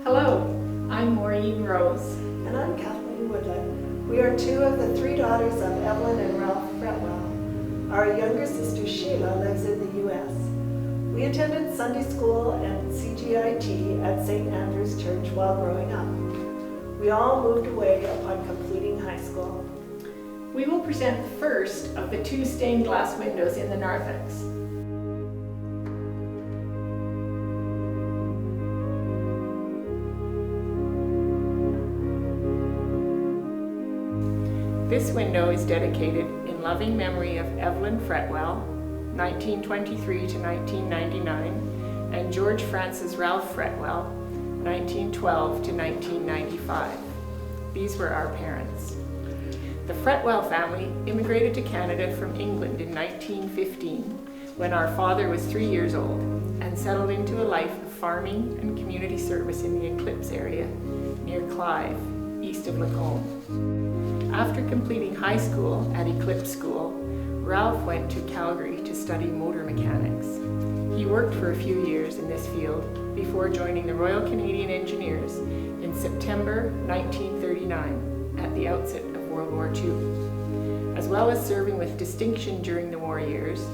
Hello, I'm Maureen Rose. And I'm Kathleen Woodland. We are two of the three daughters of Evelyn and Ralph Fretwell. Our younger sister Sheila lives in the U.S. We attended Sunday school and CGIT at St. Andrew's Church while growing up. We all moved away upon completing high school. We will present the first of the two stained glass windows in the narthex. This window is dedicated in loving memory of Evelyn Fretwell, 1923 to 1999, and George Francis Ralph Fretwell, 1912 to 1995. These were our parents. The Fretwell family immigrated to Canada from England in 1915 when our father was 3 years old and settled into a life of farming and community service in the Eclipse area near Clive, east of Lacombe. After completing high school at Eclipse School, Ralph went to Calgary to study motor mechanics. He worked for a few years in this field before joining the Royal Canadian Engineers in September 1939 at the outset of World War II. As well as serving with distinction during the war years,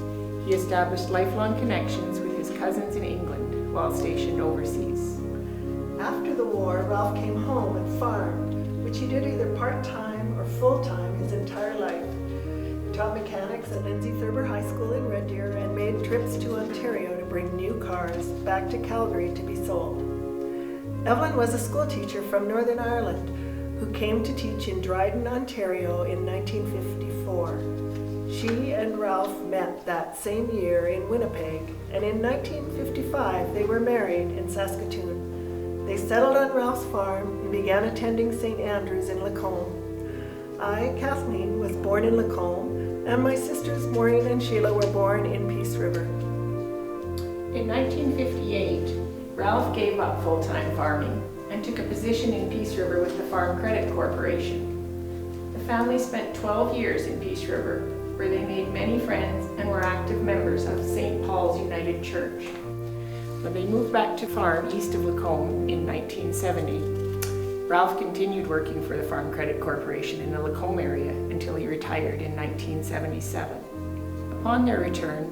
he established lifelong connections with his cousins in England while stationed overseas. After the war, Ralph came home and farmed, which he did either part-time or full-time his entire life. He taught mechanics at Lindsay Thurber High School in Red Deer and made trips to Ontario to bring new cars back to Calgary to be sold. Evelyn was a school teacher from Northern Ireland who came to teach in Dryden, Ontario in 1954. She and Ralph met that same year in Winnipeg, and in 1955 they were married in Saskatoon. They settled on Ralph's farm and began attending St. Andrew's in Lacombe. I, Kathleen, was born in Lacombe, and my sisters Maureen and Sheila were born in Peace River. In 1958, Ralph gave up full-time farming and took a position in Peace River with the Farm Credit Corporation. The family spent 12 years in Peace River, where they made many friends and were active members of St. Paul's United Church. When they moved back to farm east of Lacombe in 1970, Ralph continued working for the Farm Credit Corporation in the Lacombe area until he retired in 1977. Upon their return,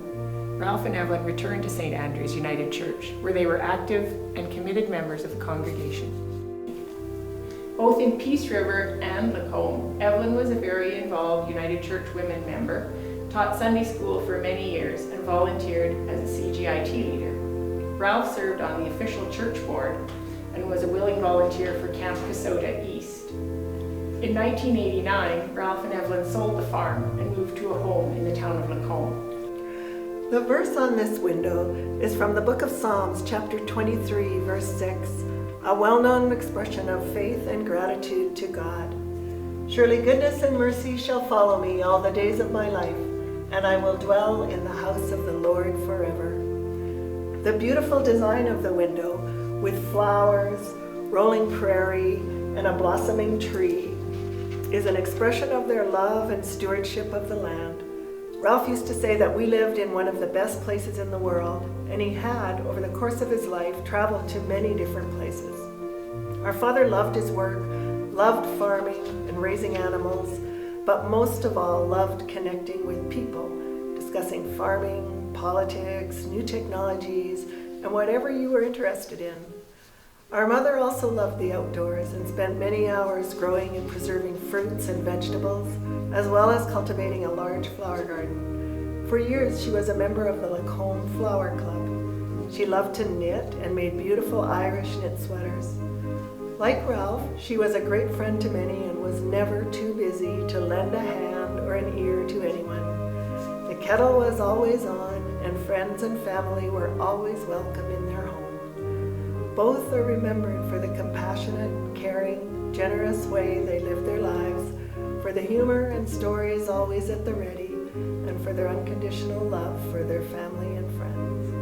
Ralph and Evelyn returned to St. Andrew's United Church, where they were active and committed members of the congregation. Both in Peace River and Lacombe, Evelyn was a very involved United Church Women member, taught Sunday school for many years, and volunteered as a CGIT leader. Ralph served on the official church board and was a willing volunteer for Camp Kasota East. In 1989, Ralph and Evelyn sold the farm and moved to a home in the town of Lacombe. The verse on this window is from the book of Psalms, chapter 23, verse 6, a well-known expression of faith and gratitude to God. Surely goodness and mercy shall follow me all the days of my life, and I will dwell in the house of the Lord forever. The beautiful design of the window, with flowers, rolling prairie, and a blossoming tree, is an expression of their love and stewardship of the land. Ralph used to say that we lived in one of the best places in the world, and he had, over the course of his life, traveled to many different places. Our father loved his work, loved farming and raising animals, but most of all loved connecting with people, discussing farming, politics, new technologies, and whatever you were interested in. Our mother also loved the outdoors and spent many hours growing and preserving fruits and vegetables, as well as cultivating a large flower garden. For years, she was a member of the Lacombe Flower Club. She loved to knit and made beautiful Irish knit sweaters. Like Ralph, she was a great friend to many and was never too busy to lend a hand or an ear to anyone. The kettle was always on, and friends and family were always welcome in their home. Both are remembered for the compassionate, caring, generous way they lived their lives, for the humor and stories always at the ready, and for their unconditional love for their family and friends.